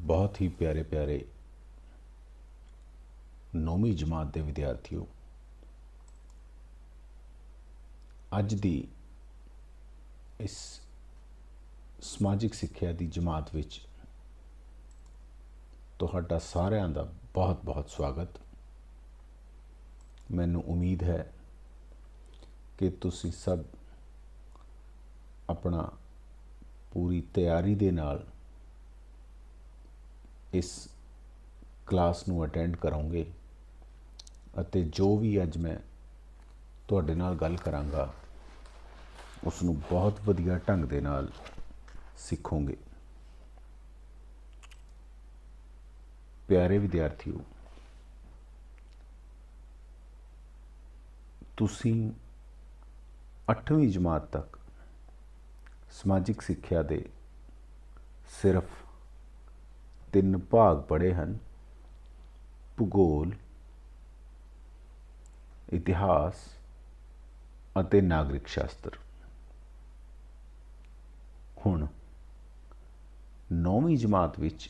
बहुत ही प्यारे प्यारे 9वीं जमात के विद्यार्थियों, अज दी इस समाजिक सिक्ख्या की जमात विच तुहाडा सारिਆਂ ਦਾ बहुत बहुत स्वागत। मैनू उम्मीद है कि तुसी सब अपना पूरी तैयारी दे नाल इस क्लास नू अटेंड करोगे अते जो भी अज मैं तुहाडे नाल गल करांगा उसनू बहुत वधिया ढंग दे नाल सीखोगे। प्यारे विद्यार्थियों, तुसी 8वीं जमात तक समाजिक सिक्ख्या दे सिर्फ 3 भाग पढ़े हैं: भूगोल, इतिहास अते नागरिक शास्त्र। हुण 9वीं जमात विच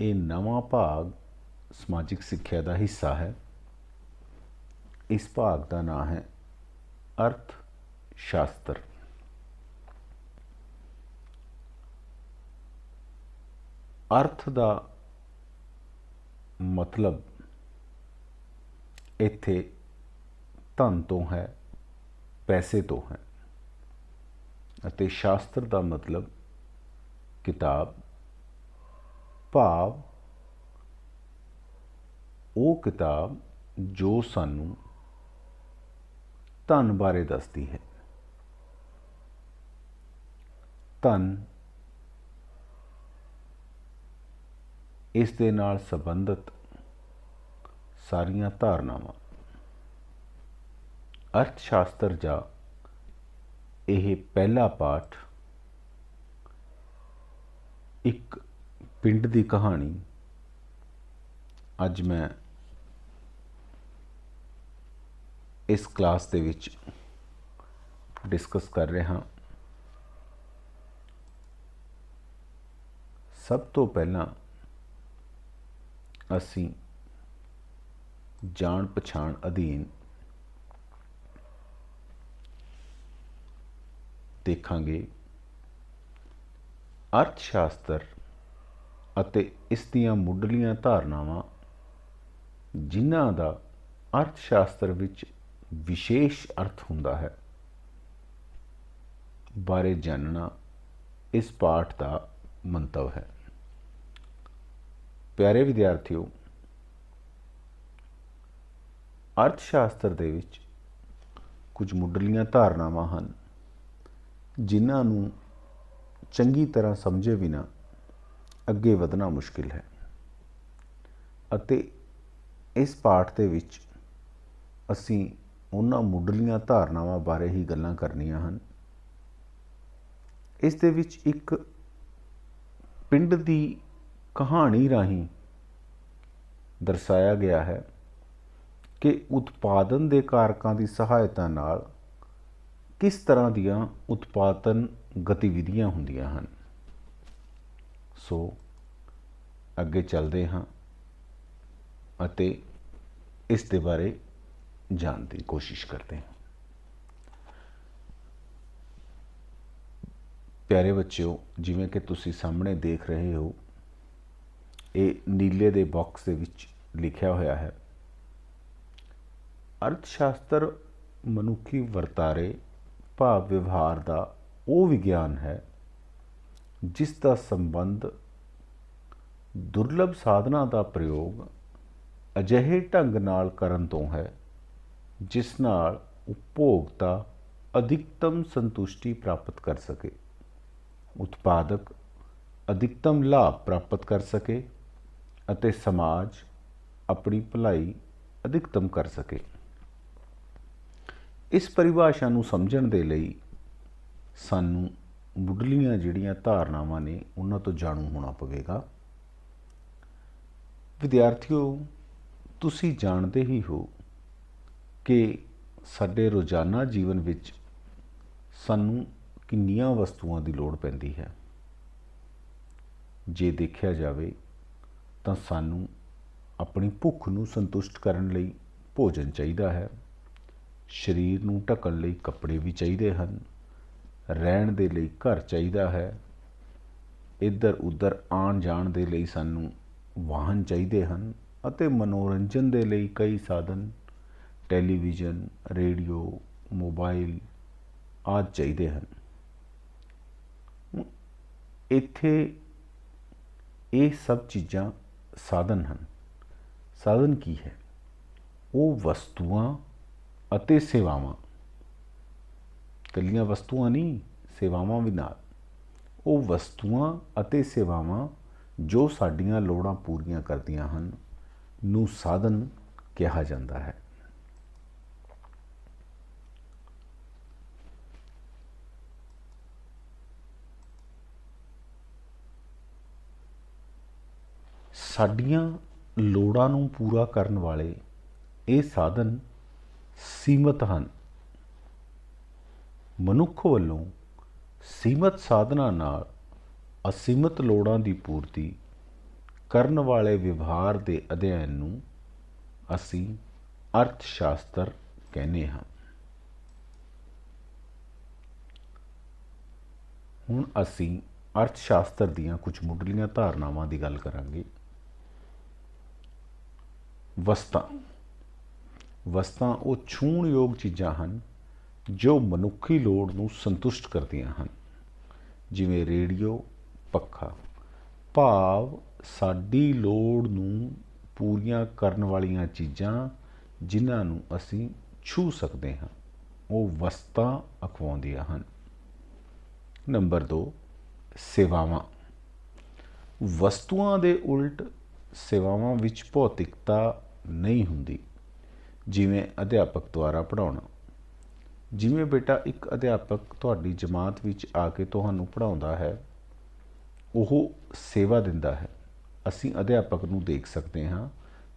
ये नवां भाग समाजिक सिक्ख्या का हिस्सा है। इस भाग का नाम है अर्थ शास्त्र। अर्थ का मतलब इत्थे धन तो है, पैसे तो है, अते शास्त्र का मतलब किताब, भाव वो किताब जो सानू धन बारे दसदी है। धन इस दे नाल संबंधित सारियां धारनावां। अर्थशास्त्र जा यह पहला पाठ एक पिंड की कहानी अज मैं इस क्लास दे विच डिस्कस कर रहा। सब तो पहला असी जान पछाण अधीन देखांगे अर्थशास्त्र अते इस दियां मुढ़लियां धारनावां जिन्हां दा अर्थशास्त्र विच विशेष अर्थ हुंदा है बारे जानना इस पाठ का मंतव है। प्यारे विद्यार्थियों, अर्थशास्त्र दे विच कुछ मुढ़लियां धारनावां हन जिन्हां नूं चंगी तरह समझे बिना अगे वधना मुश्किल है अते इस पाठ दे विच असी उन्हां मुढ़लियां धारनावां बारे ही गल्लां करनियां हन। इस दे विच एक पिंड दी कहानी राहीं दर्शाया गया है कि उत्पादन दे कारकां दी सहायता नाल किस तरह दियां उत्पादन गतिविधियां हुंदियां हन। सो अगे चलते हाँ अते इस दे बारे जानने की कोशिश करते हैं। प्यारे बच्चों, जिवें कि तुसी सामने देख रहे हो, ये नीले दे बॉक्स दे विच लिखा होया है, अर्थशास्त्र मनुखी वर्तारे भाव व्यवहार का वो विज्ञान है जिसका संबंध दुर्लभ साधना का प्रयोग अजिहे ढंग नाल करन तो है जिस नाल उपभोक्ता अधिकतम संतुष्टि प्राप्त कर सके, उत्पादक अधिकतम लाभ प्राप्त कर सके अते समाज अपनी भलाई अधिकतम कर सके। इस परिभाषा नूं समझण दे लई सानू मुढ़लियां जिहड़ियां धारनावां ने उन्हां तो जाणू होना पवेगा। विद्यार्थियों, तुसी जानते ही हो कि साडे रोज़ाना जीवन विच सानू किन्नियां वस्तुओं की लोड़ पैंदी है। ਜੇ ਦੇਖਿਆ ਜਾਵੇ ਤਾਂ ਸਾਨੂੰ ਆਪਣੀ ਭੁੱਖ ਨੂੰ ਸੰਤੁਸ਼ਟ ਕਰਨ ਲਈ ਭੋਜਨ ਚਾਹੀਦਾ ਹੈ, ਸਰੀਰ ਨੂੰ ਢੱਕਣ ਲਈ ਕੱਪੜੇ ਵੀ ਚਾਹੀਦੇ ਹਨ, ਰਹਿਣ ਦੇ ਲਈ ਘਰ ਚਾਹੀਦਾ ਹੈ, ਇੱਧਰ ਉੱਧਰ ਆਉਣ ਜਾਣ ਦੇ ਲਈ ਸਾਨੂੰ ਵਾਹਨ ਚਾਹੀਦੇ ਹਨ ਅਤੇ ਮਨੋਰੰਜਨ ਦੇ ਲਈ ਕਈ ਸਾਧਨ ਟੈਲੀਵਿਜ਼ਨ, ਰੇਡੀਓ, ਮੋਬਾਈਲ ਆਦਿ ਚਾਹੀਦੇ ਹਨ। ਇੱਥੇ ਇਹ ਸਭ ਚੀਜ਼ਾਂ ਸਾਧਨ ਹਨ। ਸਾਧਨ ਕੀ ਹੈ? ਉਹ ਵਸਤੂਆਂ ਅਤੇ ਸੇਵਾਵਾਂ, ਇਕੱਲੀਆਂ ਵਸਤੂਆਂ ਨਹੀਂ, ਸੇਵਾਵਾਂ ਵੀ ਨਾਲ। ਉਹ ਵਸਤੂਆਂ ਅਤੇ ਸੇਵਾਵਾਂ ਜੋ ਸਾਡੀਆਂ ਲੋੜਾਂ ਪੂਰੀਆਂ ਕਰਦੀਆਂ ਹਨ ਨੂੰ ਸਾਧਨ ਕਿਹਾ ਜਾਂਦਾ ਹੈ। ਸਾਡੀਆਂ ਲੋੜਾਂ ਨੂੰ ਪੂਰਾ ਕਰਨ ਵਾਲੇ ਇਹ ਸਾਧਨ ਸੀਮਤ ਹਨ। ਮਨੁੱਖ ਵੱਲੋਂ ਸੀਮਤ ਸਾਧਨਾਂ ਨਾਲ ਅਸੀਮਤ ਲੋੜਾਂ ਦੀ ਪੂਰਤੀ ਕਰਨ ਵਾਲੇ ਵਿਵਹਾਰ ਦੇ ਅਧਿਐਨ ਨੂੰ ਅਸੀਂ ਅਰਥ ਸ਼ਾਸਤਰ ਕਹਿੰਦੇ ਹਾਂ। ਹੁਣ ਅਸੀਂ ਅਰਥ ਸ਼ਾਸਤਰ ਦੀਆਂ ਕੁਝ ਮੁੱਢਲੀਆਂ ਧਾਰਨਾਵਾਂ ਦੀ ਗੱਲ ਕਰਾਂਗੇ। ਵਸਤਾਂ ਉਹ ਛੂਹਣਯੋਗ ਚੀਜ਼ਾਂ ਹਨ ਜੋ ਮਨੁੱਖੀ ਲੋੜ ਨੂੰ ਸੰਤੁਸ਼ਟ ਕਰਦੀਆਂ ਹਨ, ਜਿਵੇਂ ਰੇਡੀਓ, ਪੱਖਾ। ਭਾਵ ਸਾਡੀ ਲੋੜ ਨੂੰ ਪੂਰੀਆਂ ਕਰਨ ਵਾਲੀਆਂ ਚੀਜ਼ਾਂ ਜਿਨ੍ਹਾਂ ਨੂੰ ਅਸੀਂ ਛੂਹ ਸਕਦੇ ਹਾਂ, ਉਹ ਵਸਤਾਂ ਅਖਵਾਉਂਦੀਆਂ ਹਨ। ਨੰਬਰ 2, ਸੇਵਾਵਾਂ। ਵਸਤੂਆਂ ਦੇ ਉਲਟ ਸੇਵਾਵਾਂ ਵਿੱਚ ਭੌਤਿਕਤਾ ਨਹੀਂ ਹੁੰਦੀ। ਜਿਵੇਂ ਅਧਿਆਪਕ ਦੁਆਰਾ ਪੜ੍ਹਾਉਣਾ। ਜਿਵੇਂ ਬੇਟਾ ਇੱਕ ਅਧਿਆਪਕ ਤੁਹਾਡੀ ਜਮਾਤ ਵਿੱਚ ਆ ਕੇ ਤੁਹਾਨੂੰ ਪੜ੍ਹਾਉਂਦਾ ਹੈ, ਉਹ ਸੇਵਾ ਦਿੰਦਾ ਹੈ। ਅਸੀਂ ਅਧਿਆਪਕ ਨੂੰ ਦੇਖ ਸਕਦੇ ਹਾਂ,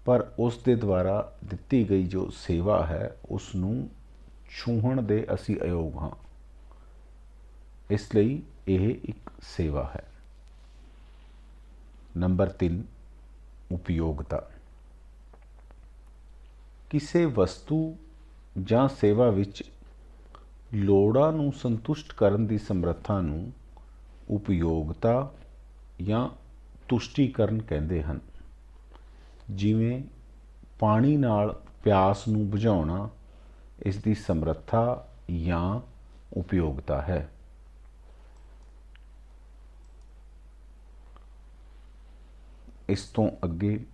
ਪਰ ਉਸ ਦੇ ਦੁਆਰਾ ਦਿੱਤੀ ਗਈ ਜੋ ਸੇਵਾ ਹੈ ਉਸ ਨੂੰ ਛੂਹਣ ਦੇ ਅਸੀਂ ਅਯੋਗ ਹਾਂ। ਇਸ ਲਈ ਇਹ ਇੱਕ ਸੇਵਾ ਹੈ। ਨੰਬਰ 3, ਉਪਯੋਗਤਾ। ਕਿਸੇ ਵਸਤੂ ਜਾਂ ਸੇਵਾ ਵਿੱਚ ਲੋੜਾਂ ਨੂੰ ਸੰਤੁਸ਼ਟ ਕਰਨ ਦੀ ਸਮਰੱਥਾ ਨੂੰ ਉਪਯੋਗਤਾ ਜਾਂ ਤੁਸ਼ਟੀਕਰਨ ਕਹਿੰਦੇ ਹਨ। ਜਿਵੇਂ ਪਾਣੀ ਨਾਲ ਪਿਆਸ ਨੂੰ ਬੁਝਾਉਣਾ ਇਸ ਦੀ ਸਮਰੱਥਾ ਜਾਂ ਉਪਯੋਗਤਾ ਹੈ। ਇਸ ਤੋਂ ਅੱਗੇ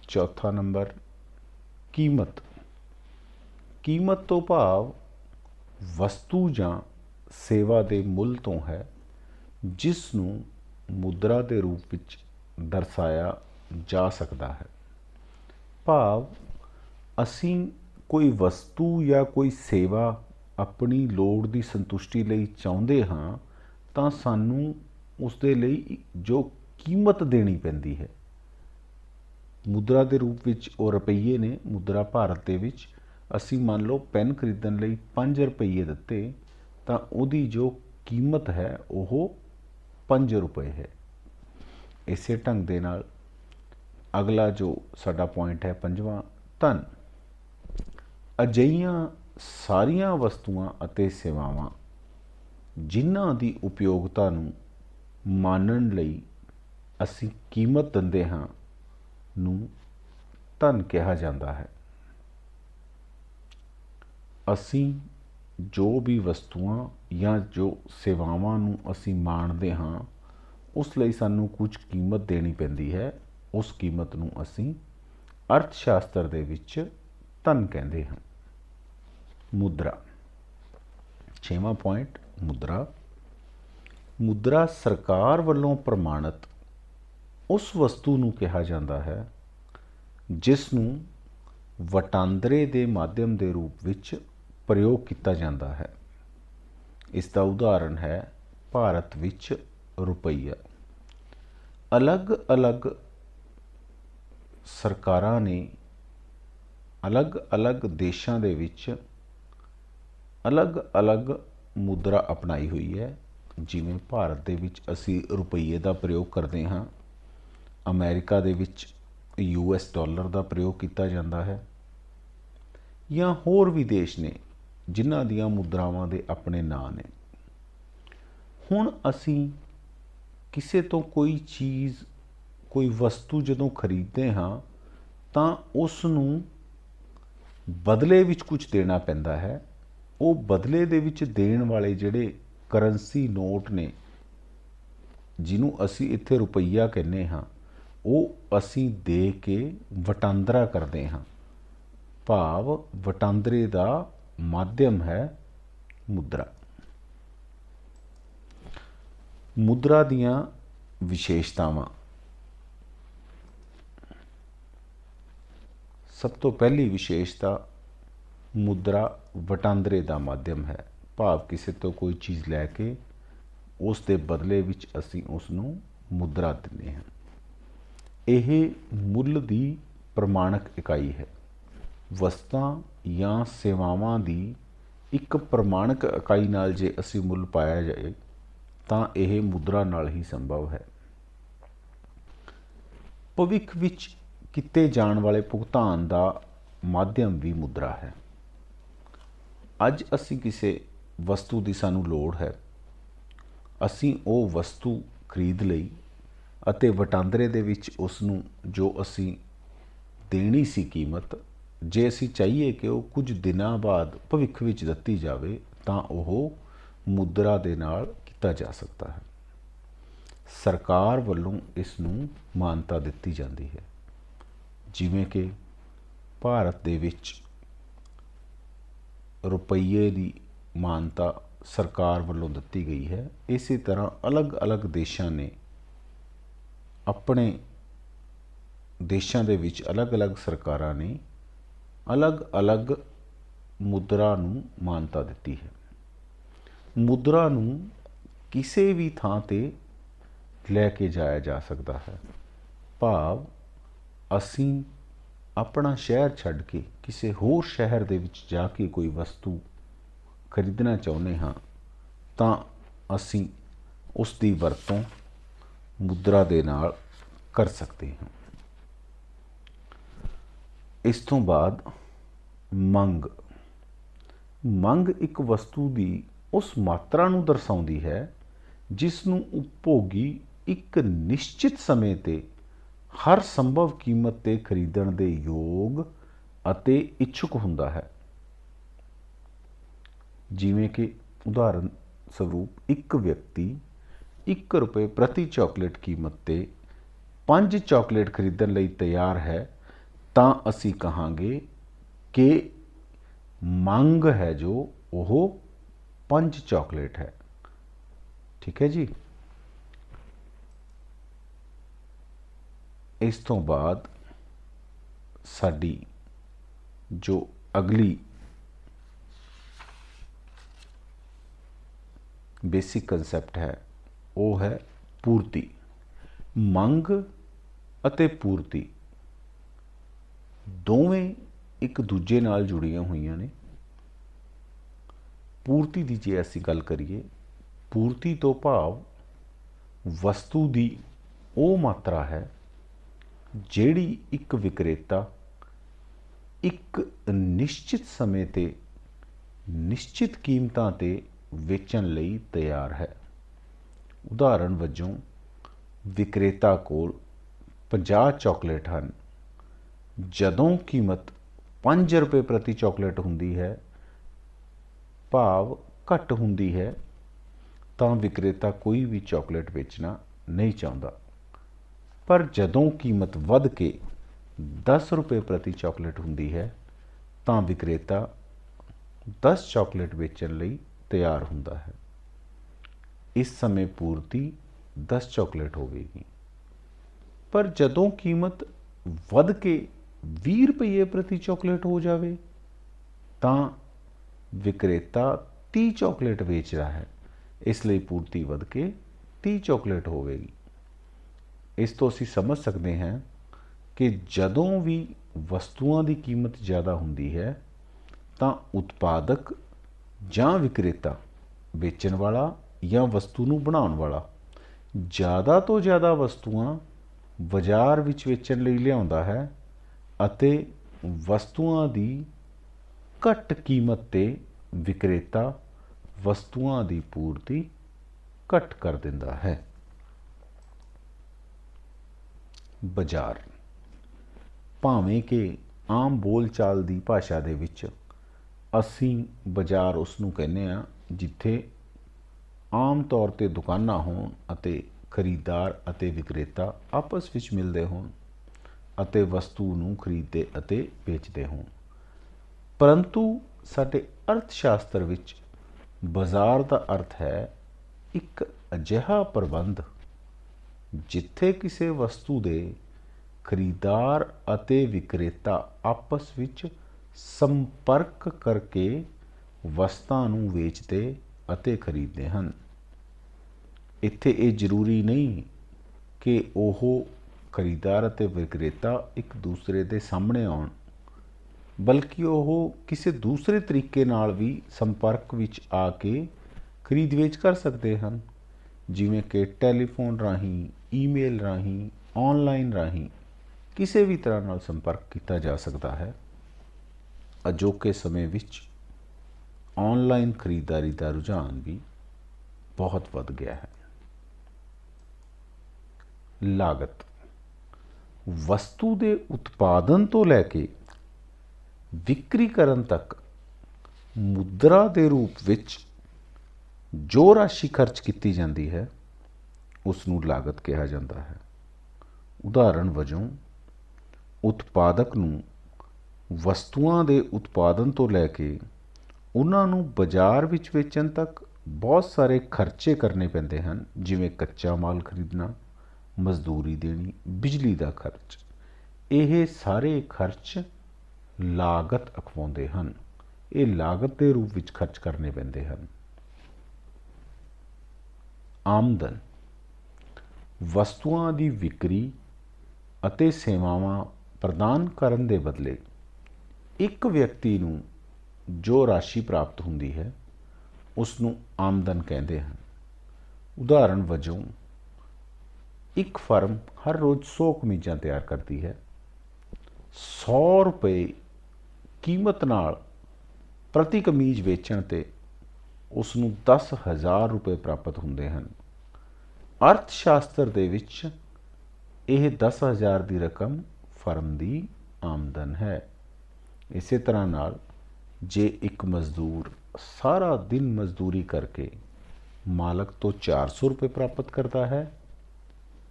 ਚੌਥਾ ਨੰਬਰ, ਕੀਮਤ। ਕੀਮਤ ਤੋਂ ਭਾਵ ਵਸਤੂ ਜਾਂ ਸੇਵਾ ਦੇ ਮੁੱਲ ਤੋਂ ਹੈ, ਜਿਸ ਨੂੰ ਮੁਦਰਾ ਦੇ ਰੂਪ ਵਿੱਚ ਦਰਸਾਇਆ ਜਾ ਸਕਦਾ ਹੈ। ਭਾਵ ਅਸੀਂ ਕੋਈ ਵਸਤੂ ਜਾਂ ਕੋਈ ਸੇਵਾ ਆਪਣੀ ਲੋੜ ਦੀ ਸੰਤੁਸ਼ਟੀ ਲਈ ਚਾਹੁੰਦੇ ਹਾਂ ਤਾਂ ਸਾਨੂੰ ਉਸ ਦੇ ਲਈ ਜੋ ਕੀਮਤ ਦੇਣੀ ਪੈਂਦੀ ਹੈ। ਮੁਦਰਾ ਦੇ ਰੂਪ ਵਿੱਚ ਉਹ ਰੁਪਈਏ ਨੇ। ਮੁਦਰਾ ਭਾਰਤ ਦੇ ਵਿੱਚ ਅਸੀਂ ਮੰਨ ਲਓ ਪੈਨ ਖਰੀਦਣ ਲਈ 5 ਰੁਪਈਏ ਦਿੱਤੇ ਤਾਂ ਉਹਦੀ ਜੋ ਕੀਮਤ ਹੈ ਉਹ 5 ਰੁਪਏ ਹੈ। ਇਸੇ ਢੰਗ ਦੇ ਨਾਲ ਅਗਲਾ ਜੋ ਸਾਡਾ ਪੁਆਇੰਟ ਹੈ 5ਵਾਂ, ਧਨ। ਅਜਿਹੀਆਂ ਸਾਰੀਆਂ ਵਸਤੂਆਂ ਅਤੇ ਸੇਵਾਵਾਂ ਜਿਨ੍ਹਾਂ ਦੀ ਉਪਯੋਗਤਾ ਨੂੰ ਮਾਨਣ ਲਈ ਅਸੀਂ ਕੀਮਤ ਦਿੰਦੇ ਹਾਂ ਨੂੰ ਧਨ ਕਿਹਾ ਜਾਂਦਾ ਹੈ। ਅਸੀਂ ਜੋ ਵੀ ਵਸਤੂਆਂ ਜਾਂ ਜੋ ਸੇਵਾਵਾਂ ਨੂੰ ਅਸੀਂ ਮਾਣਦੇ ਹਾਂ ਉਸ ਲਈ ਸਾਨੂੰ ਕੁਝ ਕੀਮਤ ਦੇਣੀ ਪੈਂਦੀ ਹੈ। ਉਸ ਕੀਮਤ ਨੂੰ ਅਸੀਂ ਅਰਥ ਸ਼ਾਸਤਰ ਦੇ ਵਿੱਚ ਧਨ ਕਹਿੰਦੇ ਹਾਂ। ਮੁਦਰਾ। 6ਵਾਂ ਪੁਆਇੰਟ, ਮੁਦਰਾ। ਮੁਦਰਾ ਸਰਕਾਰ ਵੱਲੋਂ ਪ੍ਰਮਾਣਿਤ ਉਸ ਵਸਤੂ ਨੂੰ ਕਿਹਾ ਜਾਂਦਾ ਹੈ ਜਿਸ ਨੂੰ ਵਟਾਂਦਰੇ ਦੇ ਮਾਧਿਅਮ ਦੇ ਰੂਪ ਵਿੱਚ ਪ੍ਰਯੋਗ ਕੀਤਾ ਜਾਂਦਾ ਹੈ। ਇਸ ਦਾ ਉਦਾਹਰਣ ਹੈ ਭਾਰਤ ਵਿੱਚ ਰੁਪਈਆ। ਅਲੱਗ-ਅਲੱਗ ਸਰਕਾਰਾਂ ਨੇ ਅਲੱਗ-ਅਲੱਗ ਦੇਸ਼ਾਂ ਦੇ ਵਿੱਚ ਅਲੱਗ-ਅਲੱਗ ਮੁਦਰਾ ਅਪਣਾਈ ਹੋਈ ਹੈ। ਜਿਵੇਂ ਭਾਰਤ ਦੇ ਵਿੱਚ ਅਸੀਂ ਰੁਪਈਏ ਦਾ ਪ੍ਰਯੋਗ ਕਰਦੇ ਹਾਂ, ਅਮਰੀਕਾ ਦੇ ਵਿੱਚ US ਡਾਲਰ ਦਾ ਪ੍ਰਯੋਗ ਕੀਤਾ ਜਾਂਦਾ ਹੈ, ਜਾਂ ਹੋਰ ਵੀ ਦੇਸ਼ ਨੇ ਜਿਨ੍ਹਾਂ ਦੀਆਂ ਮੁਦਰਾਵਾਂ ਦੇ ਆਪਣੇ ਨਾਂ ਨੇ। ਹੁਣ ਅਸੀਂ ਕਿਸੇ ਤੋਂ ਕੋਈ ਚੀਜ਼, ਕੋਈ ਵਸਤੂ ਜਦੋਂ ਖਰੀਦਦੇ ਹਾਂ ਤਾਂ ਉਸ ਨੂੰ ਬਦਲੇ ਵਿੱਚ ਕੁਝ ਦੇਣਾ ਪੈਂਦਾ ਹੈ। ਉਹ ਬਦਲੇ ਦੇ ਵਿੱਚ ਦੇਣ ਵਾਲੇ ਜਿਹੜੇ ਕਰੰਸੀ ਨੋਟ ਨੇ, ਜਿਹਨੂੰ ਅਸੀਂ ਇੱਥੇ ਰੁਪਈਆ ਕਹਿੰਦੇ ਹਾਂ, ਉਹ ਅਸੀਂ ਦੇ ਕੇ ਵਟਾਂਦਰਾ ਕਰਦੇ ਹਾਂ। ਭਾਵ ਵਟਾਂਦਰੇ ਦਾ ਮਾਧਿਅਮ ਹੈ ਮੁਦਰਾ। ਮੁਦਰਾ ਦੀਆਂ ਵਿਸ਼ੇਸ਼ਤਾਵਾਂ। ਸਭ ਤੋਂ ਪਹਿਲੀ ਵਿਸ਼ੇਸ਼ਤਾ, ਮੁਦਰਾ ਵਟਾਂਦਰੇ ਦਾ ਮਾਧਿਅਮ ਹੈ। ਭਾਵ ਕਿਸੇ ਤੋਂ ਕੋਈ ਚੀਜ਼ ਲੈ ਕੇ ਉਸ ਦੇ ਬਦਲੇ ਵਿੱਚ ਅਸੀਂ ਉਸ ਨੂੰ ਮੁਦਰਾ ਦਿੰਦੇ ਹਾਂ। ਇਹ ਮੁੱਲ ਦੀ ਪ੍ਰਮਾਣਕ ਇਕਾਈ ਹੈ। ਵਸਤਾਂ ਜਾਂ ਸੇਵਾਵਾਂ ਦੀ ਇੱਕ ਪ੍ਰਮਾਣਕ ਇਕਾਈ ਨਾਲ ਜੇ ਅਸੀਂ ਮੁੱਲ ਪਾਇਆ ਜਾਏ ਤਾਂ ਇਹ ਮੁਦਰਾ ਨਾਲ ਹੀ ਸੰਭਵ ਹੈ। ਭਵਿੱਖ ਵਿੱਚ ਕੀਤੇ ਜਾਣ ਵਾਲੇ ਭੁਗਤਾਨ ਦਾ ਮਾਧਿਅਮ ਵੀ ਮੁਦਰਾ ਹੈ। ਅੱਜ ਅਸੀਂ ਕਿਸੇ ਵਸਤੂ ਦੀ ਸਾਨੂੰ ਲੋੜ ਹੈ, ਅਸੀਂ ਉਹ ਵਸਤੂ ਖਰੀਦ ਲਈ ਅਤੇ ਵਟਾਂਦਰੇ ਦੇ ਵਿੱਚ ਉਸ ਨੂੰ ਜੋ ਅਸੀਂ ਦੇਣੀ ਸੀ ਕੀਮਤ, ਜੇ ਅਸੀਂ ਚਾਹੀਏ ਕਿ ਉਹ ਕੁਝ ਦਿਨਾਂ ਬਾਅਦ ਭਵਿੱਖ ਵਿੱਚ ਦਿੱਤੀ ਜਾਵੇ ਤਾਂ ਉਹ ਮੁਦਰਾ ਦੇ ਨਾਲ ਕੀਤਾ ਜਾ ਸਕਦਾ ਹੈ। ਸਰਕਾਰ ਵੱਲੋਂ ਇਸ ਨੂੰ ਮਾਨਤਾ ਦਿੱਤੀ ਜਾਂਦੀ ਹੈ। ਜਿਵੇਂ ਕਿ ਭਾਰਤ ਦੇ ਵਿੱਚ ਰੁਪਈਏ ਦੀ ਮਾਨਤਾ ਸਰਕਾਰ ਵੱਲੋਂ ਦਿੱਤੀ ਗਈ ਹੈ, ਇਸੇ ਤਰ੍ਹਾਂ ਅਲੱਗ-ਅਲੱਗ ਦੇਸ਼ਾਂ ਨੇ ਆਪਣੇ ਦੇਸ਼ਾਂ ਦੇ ਵਿੱਚ ਅਲੱਗ-ਅਲੱਗ ਸਰਕਾਰਾਂ ਨੇ ਅਲੱਗ-ਅਲੱਗ ਮੁਦਰਾ ਨੂੰ ਮਾਨਤਾ ਦਿੱਤੀ ਹੈ। ਮੁਦਰਾ ਨੂੰ ਕਿਸੇ ਵੀ ਥਾਂ ਤੇ ਲੈ ਕੇ ਜਾਇਆ ਜਾ ਸਕਦਾ ਹੈ। ਭਾਵ ਅਸੀਂ ਆਪਣਾ ਸ਼ਹਿਰ ਛੱਡ ਕੇ ਕਿਸੇ ਹੋਰ ਸ਼ਹਿਰ ਦੇ ਵਿੱਚ ਜਾ ਕੇ ਕੋਈ ਵਸਤੂ ਖਰੀਦਣਾ ਚਾਹੁੰਦੇ ਹਾਂ ਤਾਂ ਅਸੀਂ ਉਸ ਦੀ ਵਰਤੋਂ ਮੁਦਰਾ ਦੇ ਨਾਲ ਕਰ ਸਕਦੇ ਹਾਂ। ਇਸ ਤੋਂ ਬਾਅਦ ਮੰਗ। ਮੰਗ ਇੱਕ ਵਸਤੂ ਦੀ ਉਸ ਮਾਤਰਾ ਨੂੰ ਦਰਸਾਉਂਦੀ ਹੈ ਜਿਸ ਨੂੰ ਉਪਭੋਗੀ ਇੱਕ ਨਿਸ਼ਚਿਤ ਸਮੇਂ ਤੇ ਹਰ ਸੰਭਵ ਕੀਮਤ ਤੇ ਖਰੀਦਣ ਦੇ ਯੋਗ ਅਤੇ ਇੱਛੁਕ ਹੁੰਦਾ ਹੈ। ਜਿਵੇਂ ਕਿ ਉਦਾਹਰਨ ਸਰੂਪ ਇੱਕ ਵਿਅਕਤੀ 1 ਰੁਪਏ ਪ੍ਰਤੀ ਚਾਕਲੇਟ ਕੀਮਤ ਤੇ 5 ਚਾਕਲੇਟ ਖਰੀਦਣ ਲਈ ਤਿਆਰ ਹੈ ਤਾਂ ਅਸੀਂ ਕਹਾਂਗੇ ਕਿ ਮੰਗ ਹੈ ਜੋ ਉਹ 5 ਚਾਕਲੇਟ ਹੈ। ਠੀਕ ਹੈ ਜੀ। ਇਸ ਤੋਂ ਬਾਅਦ ਸਾਡੀ ਜੋ ਅਗਲੀ ਬੇਸਿਕ ਕਨਸੈਪਟ ਹੈ ਉਹ ਹੈ ਪੂਰਤੀ। ਮੰਗ ਅਤੇ ਪੂਰਤੀ ਦੋਵੇਂ ਇੱਕ ਦੂਜੇ ਨਾਲ ਜੁੜੀਆਂ ਹੋਈਆਂ ਨੇ। ਪੂਰਤੀ ਦੀ ਜੇ ਅਸੀਂ ਗੱਲ ਕਰੀਏ, ਪੂਰਤੀ ਤੋਂ ਭਾਵ ਵਸਤੂ ਦੀ ਉਹ ਮਾਤਰਾ ਹੈ ਜਿਹੜੀ ਇੱਕ ਵਿਕਰੇਤਾ ਇੱਕ ਨਿਸ਼ਚਿਤ ਸਮੇਂ ਤੇ ਨਿਸ਼ਚਿਤ ਕੀਮਤਾਂ ਤੇ ਵੇਚਣ ਲਈ ਤਿਆਰ ਹੈ। ਉਦਾਹਰਨ ਵਜੋਂ ਵਿਕਰੇਤਾ ਕੋਲ 50 ਚਾਕਲੇਟ ਹਨ। ਜਦੋਂ ਕੀਮਤ 5 ਰੁਪਏ ਪ੍ਰਤੀ ਚਾਕਲੇਟ ਹੁੰਦੀ ਹੈ, ਭਾਵ ਘੱਟ ਹੁੰਦੀ ਹੈ, ਤਾਂ ਵਿਕਰੇਤਾ ਕੋਈ ਵੀ ਚਾਕਲੇਟ ਵੇਚਣਾ ਨਹੀਂ ਚਾਹੁੰਦਾ। ਪਰ ਜਦੋਂ ਕੀਮਤ ਵੱਧ ਕੇ 10 ਰੁਪਏ ਪ੍ਰਤੀ ਚਾਕਲੇਟ ਹੁੰਦੀ ਹੈ ਤਾਂ ਵਿਕਰੇਤਾ 10 ਚਾਕਲੇਟ ਵੇਚਣ ਲਈ ਤਿਆਰ ਹੁੰਦਾ ਹੈ। ਇਸ ਸਮੇਂ ਪੂਰਤੀ 10 ਚਾਕਲੇਟ ਹੋਵੇਗੀ। ਪਰ ਜਦੋਂ ਕੀਮਤ ਵੱਧ ਕੇ 20 ਰੁਪਏ ਪ੍ਰਤੀ ਚਾਕਲੇਟ ਹੋ ਜਾਵੇ ਤਾਂ ਵਿਕਰੇਤਾ 30 ਚਾਕਲੇਟ ਵੇਚ ਰਿਹਾ ਹੈ, ਇਸ ਲਈ ਪੂਰਤੀ ਵੱਧ ਕੇ 30 ਚਾਕਲੇਟ ਹੋਵੇਗੀ। ਇਸ ਤੋਂ ਅਸੀਂ ਸਮਝ ਸਕਦੇ ਹਾਂ ਕਿ ਜਦੋਂ ਵੀ ਵਸਤੂਆਂ ਦੀ ਕੀਮਤ ਜ਼ਿਆਦਾ ਹੁੰਦੀ ਹੈ ਤਾਂ ਉਤਪਾਦਕ ਜਾਂ ਵਿਕਰੇਤਾ, ਵੇਚਣ ਵਾਲਾ ਜਾਂ ਵਸਤੂ ਨੂੰ ਬਣਾਉਣ ਵਾਲਾ ਜ਼ਿਆਦਾ ਤੋਂ ਜ਼ਿਆਦਾ ਵਸਤੂਆਂ ਬਾਜ਼ਾਰ ਵਿੱਚ ਵੇਚਣ ਲਈ ਲਿਆਉਂਦਾ ਹੈ ਅਤੇ ਵਸਤੂਆਂ ਦੀ ਘੱਟ ਕੀਮਤ 'ਤੇ ਵਿਕਰੇਤਾ ਵਸਤੂਆਂ ਦੀ ਪੂਰਤੀ ਘੱਟ ਕਰ ਦਿੰਦਾ ਹੈ। ਬਾਜ਼ਾਰ, ਭਾਵੇਂ ਕਿ ਆਮ ਬੋਲਚਾਲ ਦੀ ਭਾਸ਼ਾ ਦੇ ਵਿੱਚ ਅਸੀਂ ਬਾਜ਼ਾਰ ਉਸ ਨੂੰ ਕਹਿੰਦੇ ਹਾਂ ਜਿੱਥੇ ਆਮ ਤੌਰ 'ਤੇ ਦੁਕਾਨਾਂ ਹੋਣ ਅਤੇ ਖਰੀਦਦਾਰ ਅਤੇ ਵਿਕਰੇਤਾ ਆਪਸ ਵਿੱਚ ਮਿਲਦੇ ਹੋਣ ਅਤੇ ਵਸਤੂ ਨੂੰ ਖਰੀਦਦੇ ਅਤੇ ਵੇਚਦੇ ਹੋਣ। ਪਰੰਤੂ ਸਾਡੇ ਅਰਥ ਸ਼ਾਸਤਰ ਵਿੱਚ ਬਾਜ਼ਾਰ ਦਾ ਅਰਥ ਹੈ ਇੱਕ ਅਜਿਹਾ ਪ੍ਰਬੰਧ ਜਿੱਥੇ ਕਿਸੇ ਵਸਤੂ ਦੇ ਖਰੀਦਦਾਰ ਅਤੇ ਵਿਕਰੇਤਾ ਆਪਸ ਵਿੱਚ ਸੰਪਰਕ ਕਰਕੇ ਵਸਤਾਂ ਨੂੰ ਵੇਚਦੇ ਅਤੇ ਖਰੀਦਦੇ ਹਨ। ਇੱਥੇ ਇਹ ਜ਼ਰੂਰੀ ਨਹੀਂ ਕਿ ਉਹ ਖਰੀਦਦਾਰ ਅਤੇ ਵਿਕਰੇਤਾ ਇੱਕ ਦੂਸਰੇ ਦੇ ਸਾਹਮਣੇ ਆਉਣ, ਬਲਕਿ ਉਹ ਕਿਸੇ ਦੂਸਰੇ ਤਰੀਕੇ ਨਾਲ ਵੀ ਸੰਪਰਕ ਵਿੱਚ ਆ ਕੇ ਖਰੀਦ ਵੇਚ ਕਰ ਸਕਦੇ ਹਨ, ਜਿਵੇਂ ਕਿ ਟੈਲੀਫੋਨ ਰਾਹੀਂ, ਈਮੇਲ ਰਾਹੀਂ, ਆਨਲਾਈਨ ਰਾਹੀਂ ਕਿਸੇ ਵੀ ਤਰ੍ਹਾਂ ਨਾਲ ਸੰਪਰਕ ਕੀਤਾ ਜਾ ਸਕਦਾ ਹੈ। ਅਜੋਕੇ ਸਮੇਂ ਵਿੱਚ ਆਨਲਾਈਨ ਖਰੀਦਦਾਰੀ ਦਾ ਰੁਝਾਨ ਵੀ ਬਹੁਤ ਵੱਧ ਗਿਆ ਹੈ। ਲਾਗਤ, ਵਸਤੂ ਦੇ ਉਤਪਾਦਨ ਤੋਂ ਲੈ ਕੇ ਵਿਕਰੀ ਕਰਨ ਤੱਕ ਮੁਦਰਾ ਦੇ ਰੂਪ ਵਿੱਚ ਜੋ ਰਾਸ਼ੀ ਖਰਚ ਕੀਤੀ ਜਾਂਦੀ ਹੈ ਉਸ ਨੂੰ ਲਾਗਤ ਕਿਹਾ ਜਾਂਦਾ ਹੈ। ਉਦਾਹਰਣ ਵਜੋਂ ਉਤਪਾਦਕ ਨੂੰ ਵਸਤੂਆਂ ਦੇ ਉਤਪਾਦਨ ਤੋਂ ਲੈ ਕੇ ਉਹਨਾਂ ਨੂੰ ਬਾਜ਼ਾਰ ਵਿੱਚ ਵੇਚਣ ਤੱਕ ਬਹੁਤ ਸਾਰੇ ਖਰਚੇ ਕਰਨੇ ਪੈਂਦੇ ਹਨ, ਜਿਵੇਂ ਕੱਚਾ ਮਾਲ ਖਰੀਦਣਾ, ਮਜ਼ਦੂਰੀ ਦੇਣੀ, ਬਿਜਲੀ ਦਾ ਖਰਚ। ਇਹ ਸਾਰੇ ਖਰਚ ਲਾਗਤ ਅਖਵਾਉਂਦੇ ਹਨ। ਇਹ ਲਾਗਤ ਦੇ ਰੂਪ ਵਿੱਚ ਖਰਚ ਕਰਨੇ ਪੈਂਦੇ ਹਨ। ਆਮਦਨ, ਵਸਤੂਆਂ ਦੀ ਵਿਕਰੀ ਅਤੇ ਸੇਵਾਵਾਂ ਪ੍ਰਦਾਨ ਕਰਨ ਦੇ ਬਦਲੇ ਇੱਕ ਵਿਅਕਤੀ ਨੂੰ ਜੋ ਰਾਸ਼ੀ ਪ੍ਰਾਪਤ ਹੁੰਦੀ ਹੈ ਉਸ ਨੂੰ ਆਮਦਨ ਕਹਿੰਦੇ ਹਨ। ਉਦਾਹਰਣ ਵਜੋਂ ਇੱਕ ਫਰਮ ਹਰ ਰੋਜ਼ 100 ਕਮੀਜ਼ਾਂ ਤਿਆਰ ਕਰਦੀ ਹੈ। 100 ਰੁਪਏ ਕੀਮਤ ਨਾਲ ਪ੍ਰਤੀ ਕਮੀਜ਼ ਵੇਚਣ 'ਤੇ ਉਸ ਨੂੰ 10,000 ਰੁਪਏ ਪ੍ਰਾਪਤ ਹੁੰਦੇ ਹਨ। ਅਰਥ ਸ਼ਾਸਤਰ ਦੇ ਵਿੱਚ ਇਹ 10,000 ਦੀ ਰਕਮ ਫਰਮ ਦੀ ਆਮਦਨ ਹੈ। ਇਸੇ ਤਰ੍ਹਾਂ ਨਾਲ ਜੇ ਇੱਕ ਮਜ਼ਦੂਰ ਸਾਰਾ ਦਿਨ ਮਜ਼ਦੂਰੀ ਕਰਕੇ ਮਾਲਕ ਤੋਂ 400 ਰੁਪਏ ਪ੍ਰਾਪਤ ਕਰਦਾ ਹੈ